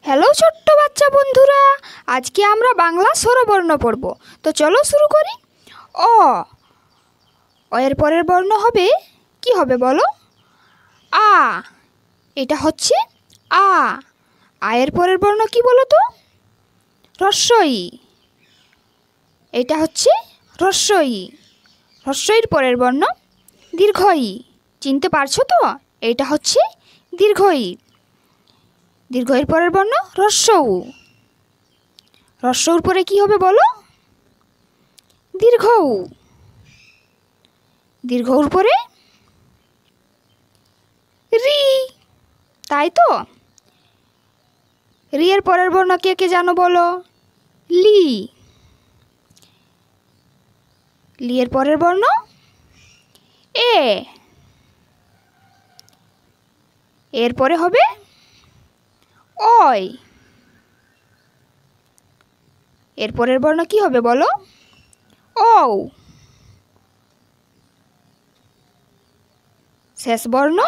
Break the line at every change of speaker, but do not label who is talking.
Hello ছোট্ট বাচ্চা বন্ধুরা, আজকে আমরা বাংলা স্বরবর্ণ পড়ব। তো চলো শুরু করি। অ এর পরের বর্ণ হবে কি হবে বলো? আ। এটা হচ্ছে আ। আয়ের পরের বর্ণ কি বলো তো? হ্রস্বই। এটা হচ্ছে হ্রস্বই। হ্রস্বইর পরের বর্ণ দীর্ঘই। চিনতে পারছো তো? এটা হচ্ছে দীর্ঘই। দীর্ঘের পরের বর্ণ হ্রস্বউ। হ্রস্বউর পরে কি হবে বলো? দীর্ঘউ। দীর্ঘউর পরে রি। তাই তো? রি এর পরের বর্ণ কে কে জানো বলো? লি। লি এর পরের বর্ণ এ। এর পরে হবে অয়। এর পরের বর্ণ কি হবে বলো? ঔ। শেষ বর্ণ